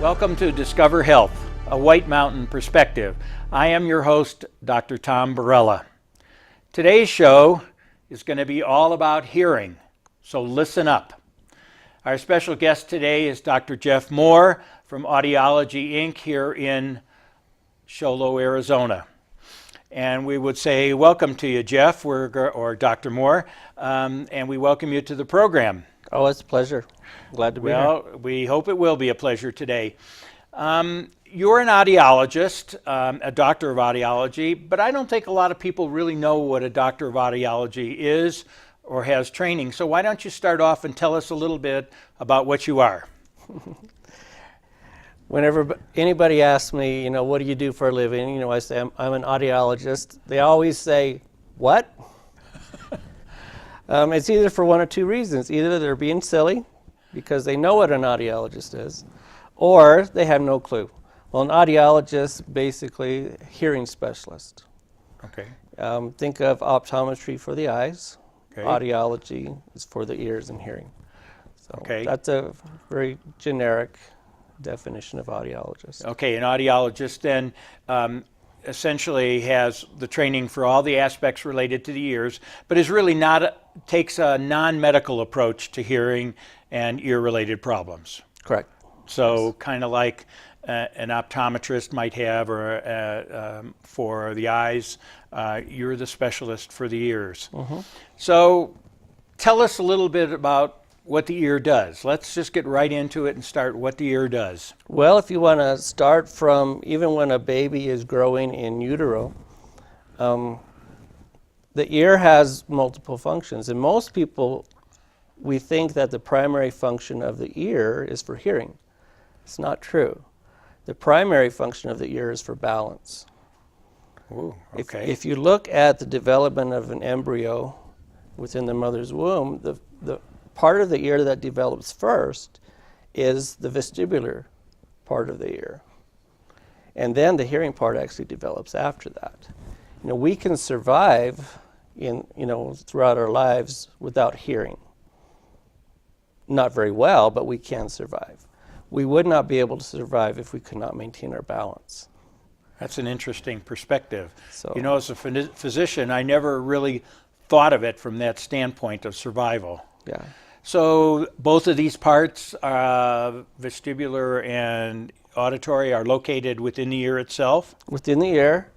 Welcome to Discover Health, a White Mountain perspective. I am your host, Dr. Tom Barela. Today's show is going to be all about hearing, so listen up. Our special guest today is Dr. Jeff Morre from Audiology, Inc. here in Show Low, Arizona. And we would say welcome to you, Jeff, or Dr. Morre, and we welcome you to the program. Oh, it's a pleasure. Glad to be here. Well, we hope it will be a pleasure today. You're an audiologist, a doctor of audiology, but I don't think a lot of people really know what a doctor of audiology is or has training. So why don't you start off and tell us a little bit about what you are? Whenever anybody asks me, what do you do for a living? I say I'm an audiologist. They always say, what? It's either for one or two reasons. Either they're being silly because they know what an audiologist is, or they have no clue. Well, an audiologist, basically, hearing specialist. Okay. Think of optometry for the eyes. Okay. Audiology is for the ears and hearing. So Okay. That's a very generic definition of audiologist. Okay, an audiologist then essentially has the training for all the aspects related to the ears, but is really takes a non-medical approach to hearing and ear-related problems. Correct. So kind of like an optometrist might have, or for the eyes, you're the specialist for the ears. Mm-hmm. So tell us a little bit about what the ear does. Let's just get right into it and start what the ear does. Well, if you want to start from even when a baby is growing in utero, the ear has multiple functions. And most people, we think that the primary function of the ear is for hearing. It's not true. The primary function of the ear is for balance. Ooh, okay. If you look at the development of an embryo within the mother's womb, the part of the ear that develops first is the vestibular part of the ear. And then the hearing part actually develops after that. We can survive throughout our lives without hearing. Not very well, but we can survive. We would not be able to survive if we could not maintain our balance. That's an interesting perspective. So, as a physician, I never really thought of it from that standpoint of survival. yeah. So both of these parts, vestibular and auditory, are located within the ear itself? Within the ear,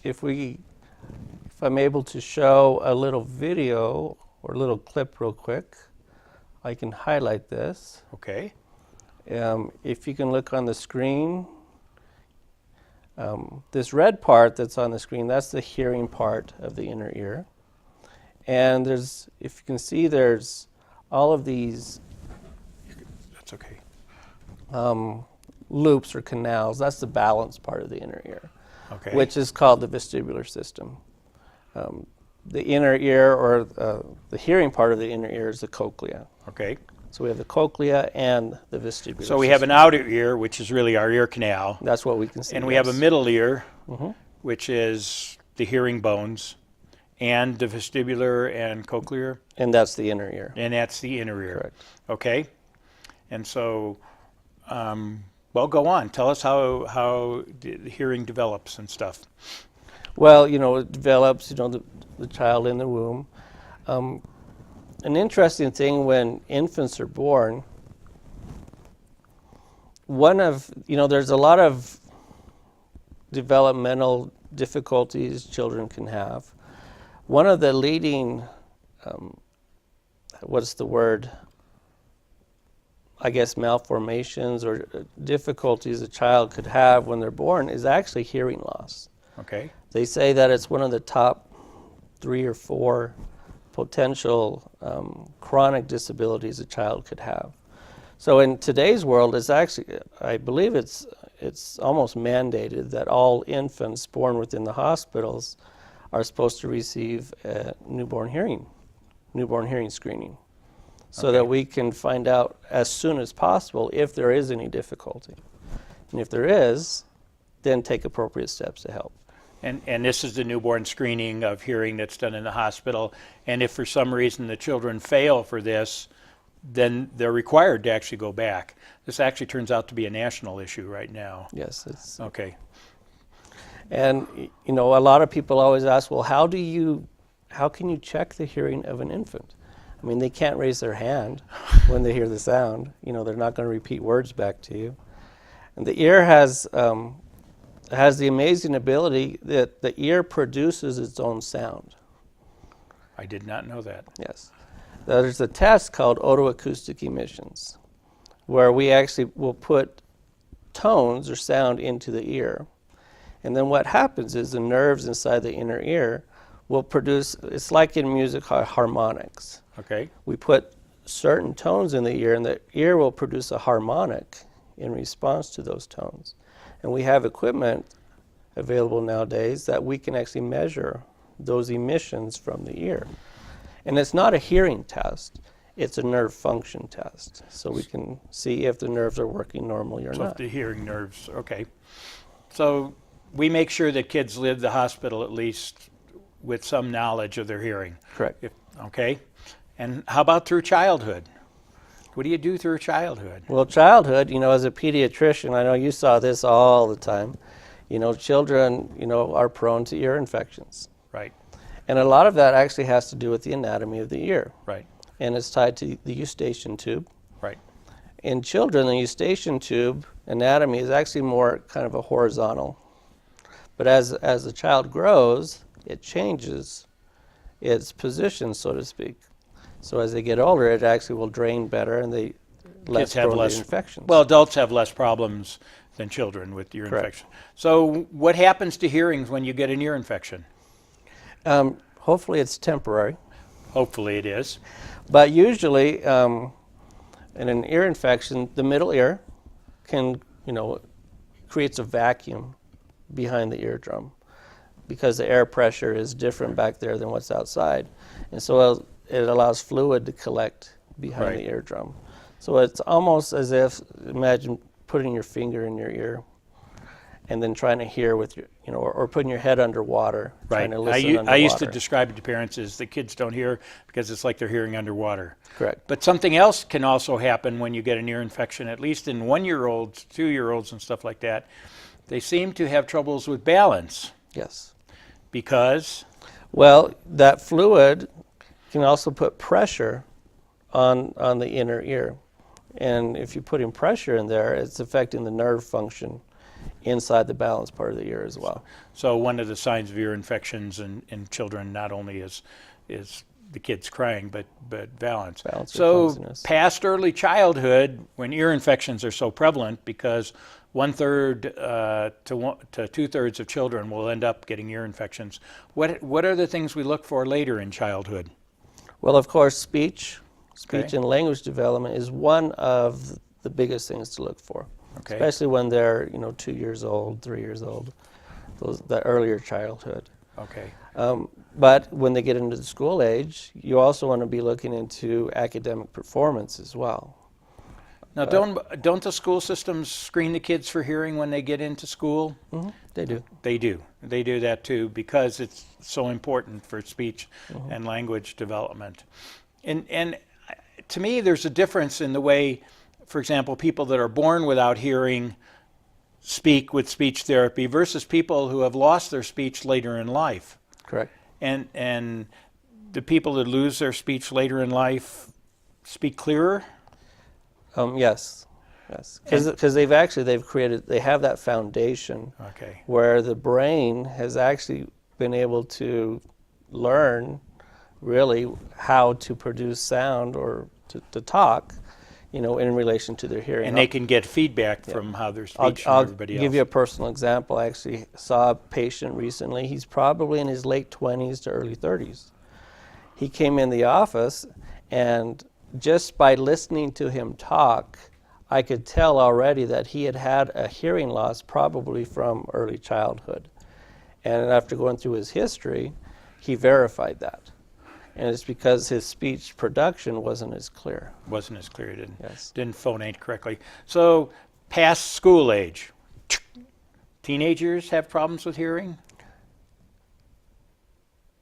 if I'm able to show a little video or a little clip real quick, I can highlight this. Okay. If you can look on the screen, this red part that's on the screen, that's the hearing part of the inner ear. And if you can see, there's all of these That's okay. loops or canals. That's the balance part of the inner ear, Okay. which is called the vestibular system. The inner ear, or the hearing part of the inner ear, is the cochlea. Okay. So we have the cochlea and the vestibular So we have an outer ear, which is really our ear canal. That's what we can see. And we have a middle ear, Mhm. which is the hearing bones, and the vestibular and cochlear, And that's the inner ear. and that's the inner ear. Correct. Okay. And so, well, go on. Tell us how the hearing develops and stuff. Well, it develops, the child in the womb. An interesting thing when infants are born, there's a lot of developmental difficulties children can have. One of the leading, malformations or difficulties a child could have when they're born is actually hearing loss. Okay. They say that it's one of the top 3 or 4 potential chronic disabilities a child could have. So in today's world, it's actually, I believe it's almost mandated that all infants born within the hospitals are supposed to receive a newborn hearing screening, so that we can find out as soon as possible if there is any difficulty. And if there is, then take appropriate steps to help. And this is the newborn screening of hearing that's done in the hospital. And if for some reason the children fail for this, then they're required to actually go back. This actually turns out to be a national issue right now. Yes, it's Okay. and you know, a lot of people always ask, well, how can you check the hearing of an infant? I mean, they can't raise their hand when they hear the sound. You know, they're not going to repeat words back to you. And the ear has the amazing ability that the ear produces its own sound. I did not know that. Yes. There's a test called otoacoustic emissions, where we actually will put tones or sound into the ear. And then what happens is the nerves inside the inner ear will produce, it's like in music, harmonics. Okay. We put certain tones in the ear, and the ear will produce a harmonic in response to those tones. And we have equipment available nowadays that we can actually measure those emissions from the ear. And it's not a hearing test, it's a nerve function test. So we can see if the nerves are working normally or So if not. the hearing nerves, okay. So we make sure that kids leave the hospital at least with some knowledge of their hearing. Correct. Okay. And how about through childhood? What do you do through childhood? Well, childhood, you know, as a pediatrician, I know you saw this all the time. You know, children, you know, are prone to ear infections. Right. And a lot of that actually has to do with the anatomy of the ear. Right. And it's tied to the eustachian tube. Right. In children, the eustachian tube anatomy is actually more kind of a horizontal. But as the child grows, it changes its position, so to speak. So as they get older, it actually will drain better, and they less prone to infections. Well, adults have less problems than children with ear Correct. infection. So what happens to hearing when you get an ear infection? Hopefully it's temporary. Hopefully it is. But usually, in an ear infection, the middle ear can, you know, creates a vacuum behind the eardrum because the air pressure is different back there than what's outside. And so it allows fluid to collect behind the eardrum. So it's almost as if, imagine putting your finger in your ear and then trying to hear with your, you know, or putting your head underwater, trying to listen underwater. I used to describe it to parents as the kids don't hear because it's like they're hearing underwater. Correct. But something else can also happen when you get an ear infection, at least in 1-year-olds, 2-year-olds and stuff like that. They seem to have troubles with balance. Yes. Because? Well, that fluid can also put pressure on the inner ear. And if you're putting pressure in there, it's affecting the nerve function inside the balance part of the ear as well. So one of the signs of ear infections in children not only is the kids crying, but balance. So past early childhood, when ear infections are so prevalent, because 1/3 to 2/3 of children will end up getting ear infections, what are the things we look for later in childhood? Well, of course, speech and language development is one of the biggest things to look for. Okay. Especially when they're, you know, 2 years old, 3 years old, that earlier childhood. Okay. But when they get into the school age, you also want to be looking into academic performance as well. Now, don't the school systems screen the kids for hearing when they get into school? Mm-hmm. They do. They do. They do that too because it's so important for speech and language development. And to me, there's a difference in the way, for example, people that are born without hearing speak with speech therapy versus people who have lost their speech later in life. Correct. And the people that lose their speech later in life speak clearer? Yes, because they have that foundation where the brain has actually been able to learn really how to produce sound or to talk, you know, in relation to their hearing. And they can get feedback from how their speech from everybody else. I'll give you a personal example. I actually saw a patient recently. He's probably in his late 20s to early 30s. He came in the office, and just by listening to him talk, I could tell already that he had had a hearing loss probably from early childhood. And after going through his history, he verified that. And it's because his speech production wasn't as clear. Wasn't as clear, Yes. Didn't phonate correctly. So past school age, teenagers have problems with hearing?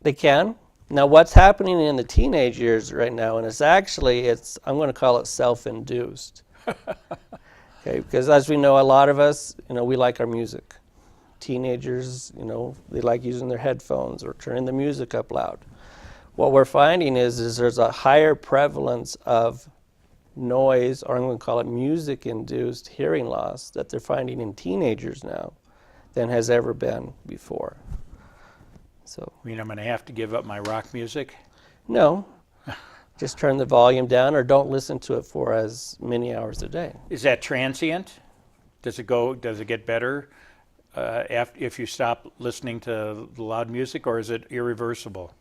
They can. Now, what's happening in the teenage years right now, and I'm going to call it self-induced. Okay, because as we know, a lot of us, we like our music. Teenagers, they like using their headphones or turning the music up loud. What we're finding is there's a higher prevalence of noise, or I'm going to call it music-induced hearing loss, that they're finding in teenagers now than has ever been before. So, I mean, I'm going to have to give up my rock music? no, just turn the volume down or don't listen to it for as many hours a day. Is that transient? Does it get better if you stop listening to the loud music, or is it irreversible?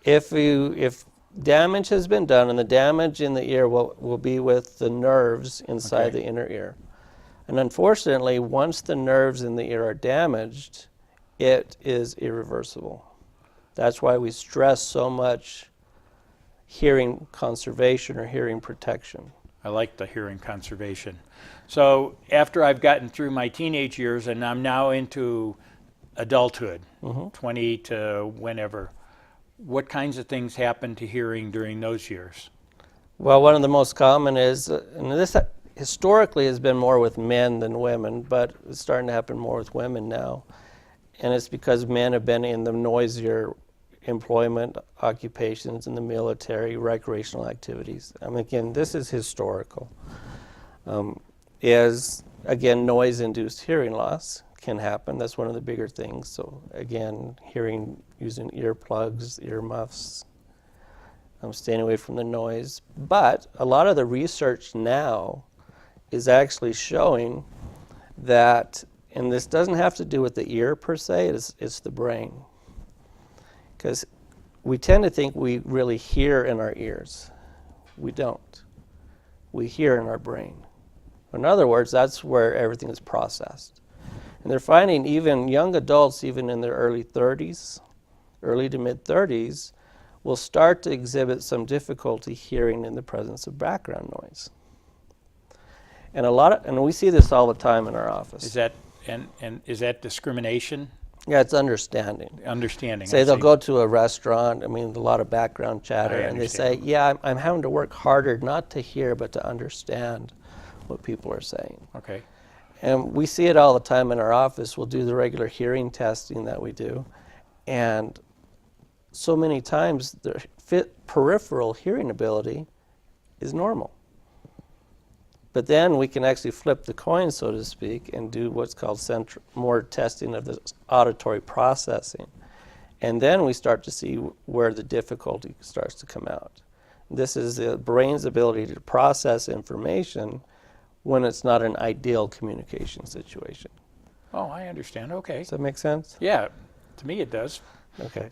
If damage has been done, and the damage in the ear will be with the nerves inside the inner ear. And unfortunately, once the nerves in the ear are damaged, it is irreversible. That's why we stress so much hearing conservation or hearing protection. I like the hearing conservation. So after I've gotten through my teenage years and I'm now into adulthood, 20 to whenever, what kinds of things happen to hearing during those years? Well, one of the most common is, and this historically has been more with men than women, but it's starting to happen more with women now. And it's because men have been in the noisier employment occupations in the military, recreational activities. Again, this is historical. Is, again, noise-induced hearing loss can happen. That's one of the bigger things. So, again, hearing using earplugs, earmuffs, staying away from the noise. But a lot of the research now is actually showing that, and this doesn't have to do with the ear per se, it's the brain. Because we tend to think we really hear in our ears. We don't. We hear in our brain. In other words, that's where everything is processed. And they're finding even young adults, even in their early 30s, early to mid 30s, will start to exhibit some difficulty hearing in the presence of background noise. And we see this all the time in our office. Is that discrimination? Yeah, it's understanding. Understanding. Say they'll go to a restaurant, a lot of background chatter, and they say, yeah, I'm having to work harder not to hear, but to understand what people are saying. Okay. And we see it all the time in our office. We'll do the regular hearing testing that we do. And so many times, the peripheral hearing ability is normal. But then we can actually flip the coin, so to speak, and do what's called more testing of the auditory processing. And then we start to see where the difficulty starts to come out. This is the brain's ability to process information when it's not an ideal communication situation. Oh, I understand. Okay. Does that make sense? Yeah, to me it does. Okay.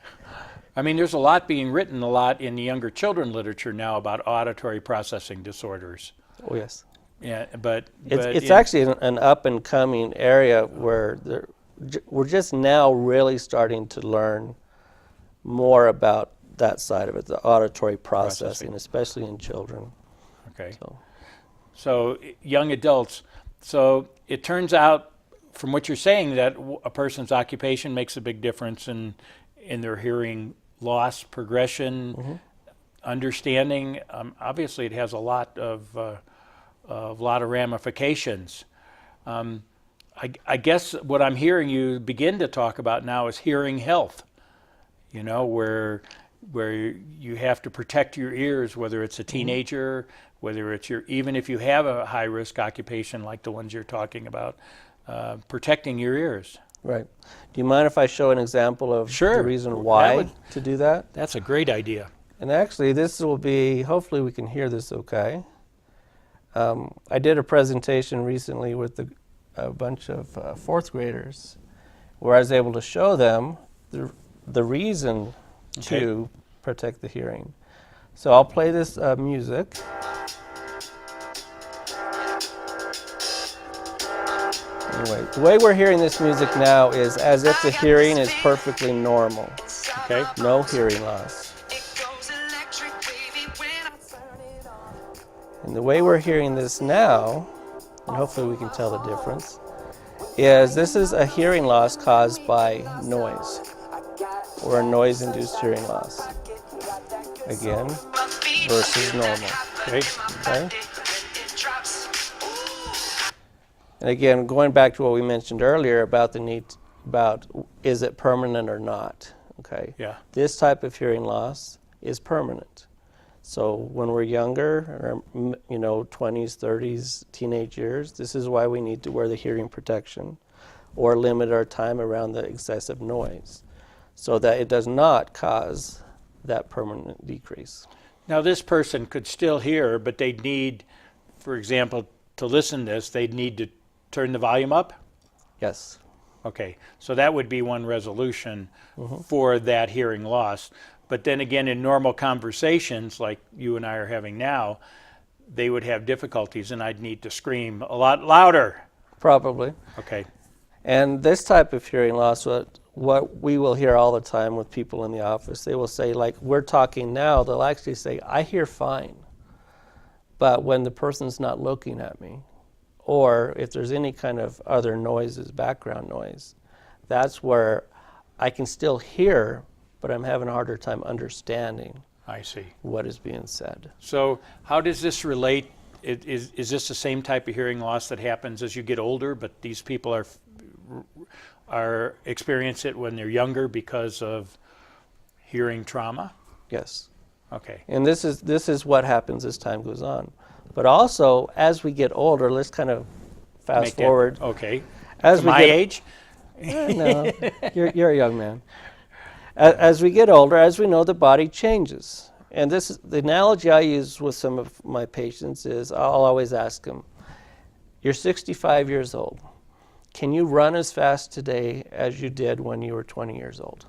I mean, there's a lot being written in the younger children literature now about auditory processing disorders. Oh, yes. Yeah, but it's actually an up-and-coming area where we're just now really starting to learn more about that side of it, the auditory processing. Especially in children. Okay. So young adults. So it turns out, from what you're saying, that a person's occupation makes a big difference in their hearing loss, progression, understanding. Obviously, it has a lot of ramifications. I guess what I'm hearing you begin to talk about now is hearing health. Where you have to protect your ears, whether it's a teenager, whether it's even if you have a high-risk occupation like the ones you're talking about, protecting your ears. Right. Do you mind if I show an example of the reason why to do that? That's a great idea. And actually, this will be, hopefully we can hear this okay. I did a presentation recently with a bunch of fourth graders where I was able to show them the reason to protect the hearing. So I'll play this music. Anyway, the way we're hearing this music now is as if the hearing is perfectly normal. Okay. No hearing loss. And the way we're hearing this now, and hopefully we can tell the difference, is this is a hearing loss caused by noise, or a noise-induced hearing loss. again, versus normal. Okay. Okay? And again, going back to what we mentioned earlier about the need, about is it permanent or not? Okay. Yeah. This type of hearing loss is permanent. So when we're younger, or, 20s, 30s, teenage years, this is why we need to wear the hearing protection or limit our time around the excessive noise so that it does not cause that permanent decrease. Now, this person could still hear, but they'd need, for example, to listen to this, they'd need to turn the volume up? Yes. Okay, so that would be one resolution for that hearing loss. But then again, in normal conversations like you and I are having now, they would have difficulties and I'd need to scream a lot louder. Probably. Okay. And this type of hearing loss, what we will hear all the time with people in the office, they will say, like, we're talking now, they'll actually say, I hear fine. But when the person's not looking at me, or if there's any kind of other noises, background noise, that's where I can still hear, but I'm having a harder time understanding I see. what is being said. So how does this relate? Is this the same type of hearing loss that happens as you get older, but these people are experience it when they're younger because of hearing trauma? Yes. Okay. And this is what happens as time goes on. But also, as we get older, let's kind of fast forward. Okay. As to my age? No, you're a young man. As we get older, as we know, the body changes. And this is the analogy I use with some of my patients is I'll always ask them, you're 65 years old. Can you run as fast today as you did when you were 20 years old?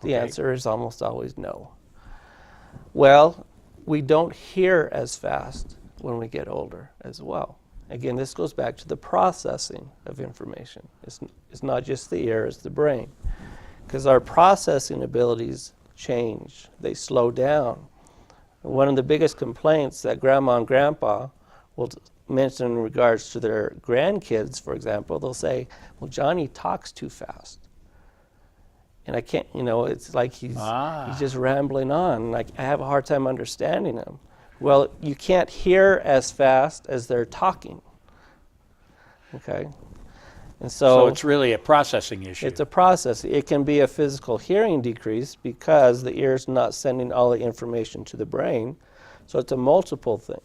The answer is almost always no. Well, we don't hear as fast when we get older as well. Again, this goes back to the processing of information. It's not just the ear, it's the brain. Because our processing abilities change, they slow down. One of the biggest complaints that grandma and grandpa will mention in regards to their grandkids, for example, they'll say, well, Johnny talks too fast. And I can't, it's like he's just rambling on. Like I have a hard time understanding him. Well, you can't hear as fast as they're talking. Okay? And So it's really a processing issue. it's a process. It can be a physical hearing decrease because the ear's not sending all the information to the brain. So it's a multiple thing.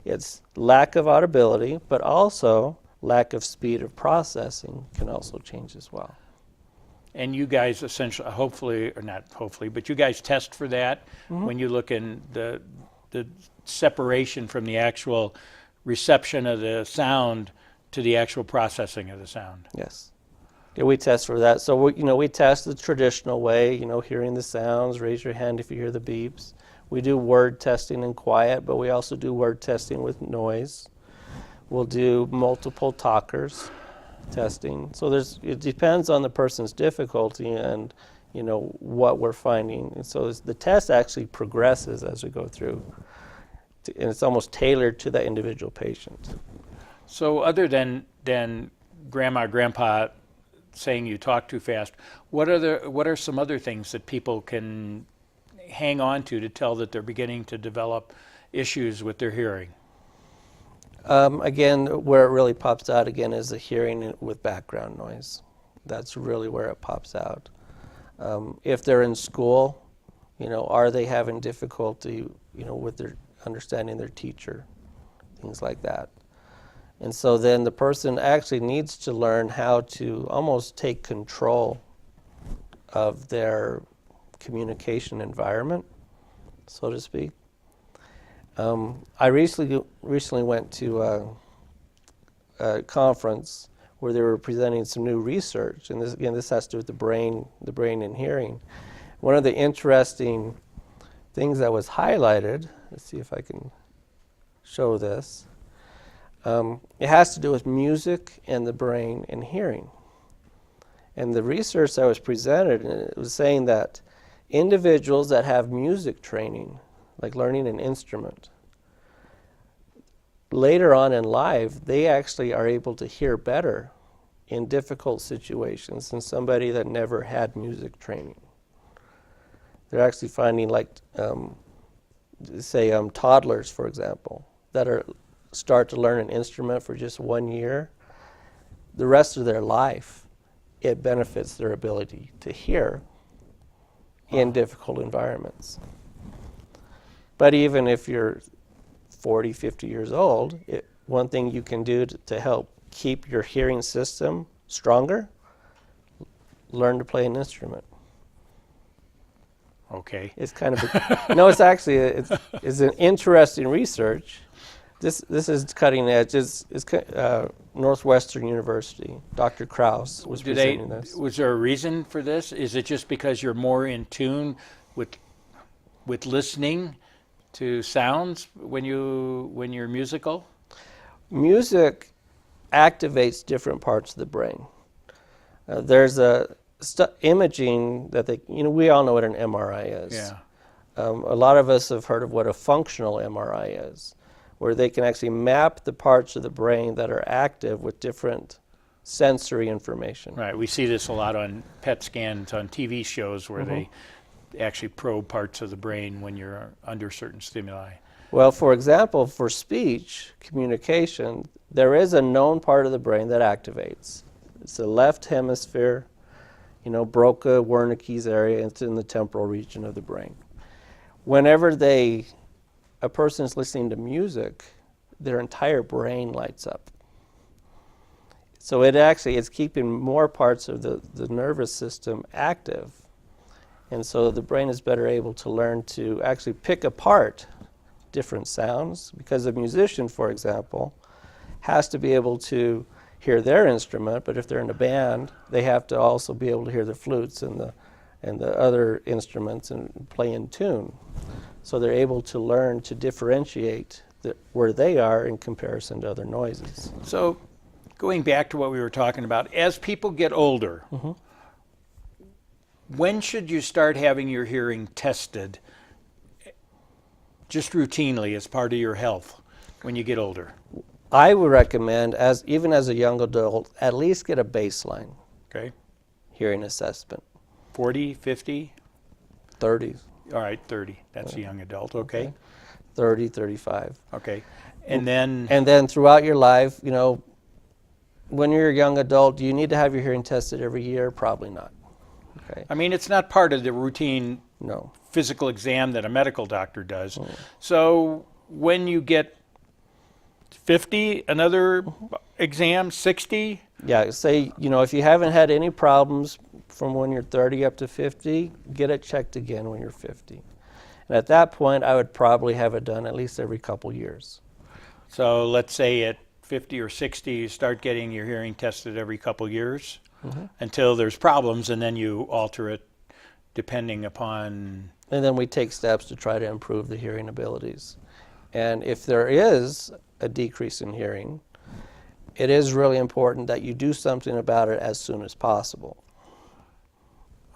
It's lack of audibility, but also lack of speed of processing can also change as well. And you guys essentially, hopefully, or not hopefully, but you guys test for that when you look in the separation from the actual reception of the sound to the actual processing of the sound. Yes. Yeah, we test for that. So we test the traditional way, hearing the sounds, raise your hand if you hear the beeps. We do word testing in quiet, but we also do word testing with noise. We'll do multiple talkers testing. So it depends on the person's difficulty and what we're finding. And so the test actually progresses as we go through, and it's almost tailored to that individual patient. So other than grandma, grandpa saying you talk too fast, what are some other things that people can hang on to tell that they're beginning to develop issues with their hearing? Again, where it really pops out again is the hearing with background noise. That's really where it pops out. If they're in school, are they having difficulty, with their understanding their teacher, things like that. And so then the person actually needs to learn how to almost take control of their communication environment, so to speak. I recently went to a conference where they were presenting some new research, and this has to do with the brain and hearing. One of the interesting things that was highlighted, let's see if I can show this. It has to do with music and the brain and hearing. And the research that was presented, it was saying that individuals that have music training, like learning an instrument, later on in life, they actually are able to hear better in difficult situations than somebody that never had music training. They're actually finding, like, say, toddlers, for example, that start to learn an instrument for just 1 year. The rest of their life, it benefits their ability to hear in difficult environments. But even if you're 40, 50 years old, one thing you can do to help keep your hearing system stronger, learn to play an instrument. Okay. It's kind of no, it's actually it's an interesting research. This is cutting edge. It's Northwestern University. Dr. Krause was presenting this. Was there a reason for this? Is it just because you're more in tune with listening to sounds when you're musical? Music activates different parts of the brain. There's a imaging that we all know what an MRI is. Yeah. A lot of us have heard of what a functional MRI is, where they can actually map the parts of the brain that are active with different sensory information. Right. We see this a lot on PET scans on TV shows where they actually probe parts of the brain when you're under certain stimuli. Well, for example, for speech communication, there is a known part of the brain that activates. It's the left hemisphere, Broca, Wernicke's area. It's in the temporal region of the brain. Whenever a person is listening to music, their entire brain lights up. So it's keeping more parts of the nervous system active. And so the brain is better able to learn to actually pick apart different sounds, because a musician, for example, has to be able to hear their instrument, but if they're in a band, they have to also be able to hear the flutes and the other instruments and play in tune. So they're able to learn to differentiate where they are in comparison to other noises. So going back to what we were talking about, as people get older, when should you start having your hearing tested just routinely as part of your health when you get older? I would recommend, even as a young adult, at least get a baseline hearing assessment. 40, 50? 30. All right, 30. That's a young adult, okay. 30, 35. Okay. And then throughout your life, when you're a young adult, do you need to have your hearing tested every year? Probably not. Okay. I mean, it's not part of the routine physical exam that a medical doctor does. So when you get 50, another exam, 60? Yeah, say, if you haven't had any problems from when you're 30 up to 50, get it checked again when you're 50. And at that point, I would probably have it done at least every couple years. So let's say at 50 or 60, you start getting your hearing tested every couple years until there's problems, and then you alter it depending upon... And then we take steps to try to improve the hearing abilities. And if there is a decrease in hearing, it is really important that you do something about it as soon as possible.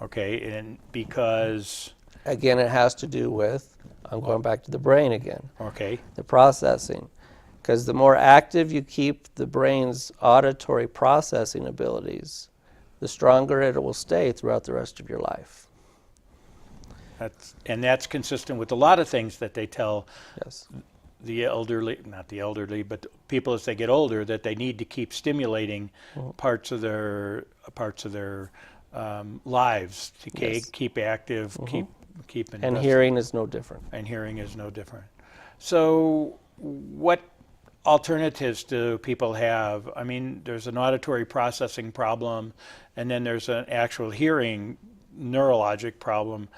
Okay, and because... Again, it has to do with, I'm going back to the brain again. Okay. The processing. Because the more active you keep the brain's auditory processing abilities, the stronger it will stay throughout the rest of your life. That's consistent with a lot of things that they tell the elderly, not the elderly, but people as they get older, that they need to keep stimulating parts of their lives to keep active, keep and hearing is no different. And hearing is no different. So what alternatives do people have? I mean, there's an auditory processing problem, and then there's an actual hearing neurologic problem,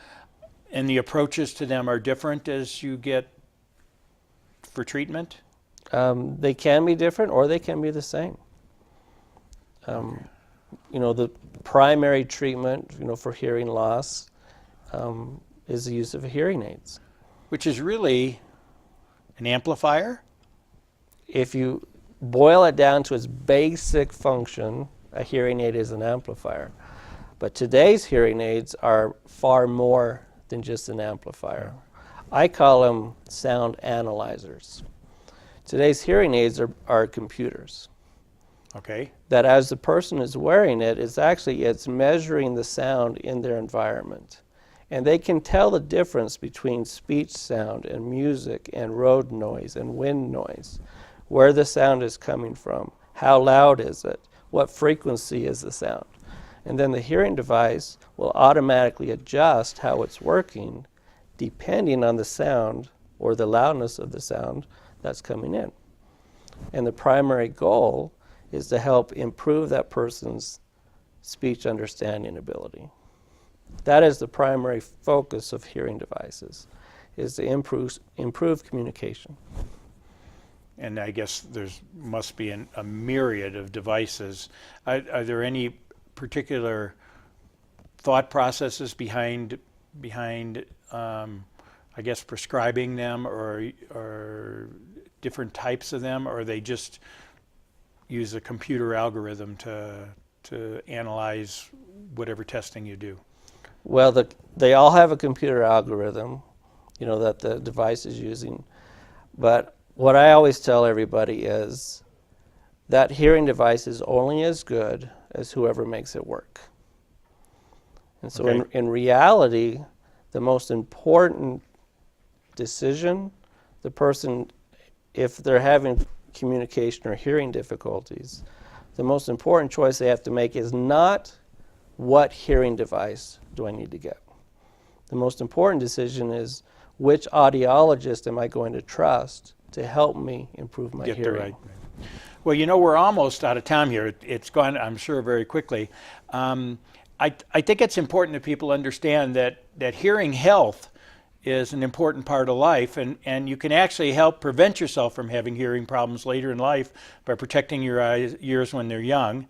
and the approaches to them are different as you get for treatment? They can be different, or they can be the same. The primary treatment, for hearing loss is the use of hearing aids. Which is really an amplifier? If you boil it down to its basic function, a hearing aid is an amplifier. But today's hearing aids are far more than just an amplifier. I call them sound analyzers. Today's hearing aids are computers. Okay. That as the person is wearing it, it's measuring the sound in their environment. And they can tell the difference between speech sound and music and road noise and wind noise, where the sound is coming from, how loud is it, what frequency is the sound. And then the hearing device will automatically adjust how it's working depending on the sound or the loudness of the sound that's coming in. And the primary goal is to help improve that person's speech understanding ability. That is the primary focus of hearing devices, is to improve communication. And I guess there's must be a myriad of devices. Are there any particular thought processes behind I guess prescribing them, or different types of them, or they just use a computer algorithm to analyze whatever testing you do? Well, they all have a computer algorithm, that the device is using. But what I always tell everybody is that hearing device is only as good as whoever makes it work. And so Okay. in reality, the most important decision, the person, if they're having communication or hearing difficulties, the most important choice they have to make is not what hearing device do I need to get. The most important decision is which audiologist am I going to trust to help me improve my Get the hearing. right. Well, we're almost out of time here. It's gone, I'm sure, very quickly. I think it's important that people understand that hearing health is an important part of life, and you can actually help prevent yourself from having hearing problems later in life by protecting your ears when they're young.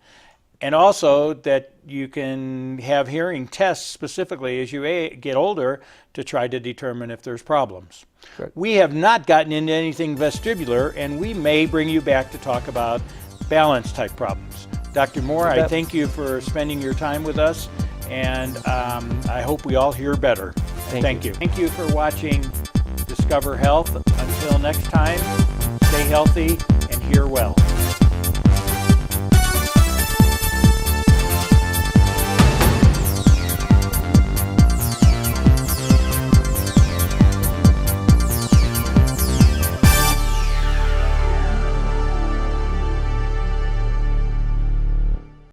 And also that you can have hearing tests specifically as you get older to try to determine if there's problems. Correct. We have not gotten into anything vestibular, and we may bring you back to talk about balance type problems. Dr. Morre, I thank you for spending your time with us, and I hope we all hear better. Thank you. Thank you for watching Discover Health. Until next time, stay healthy and hear well.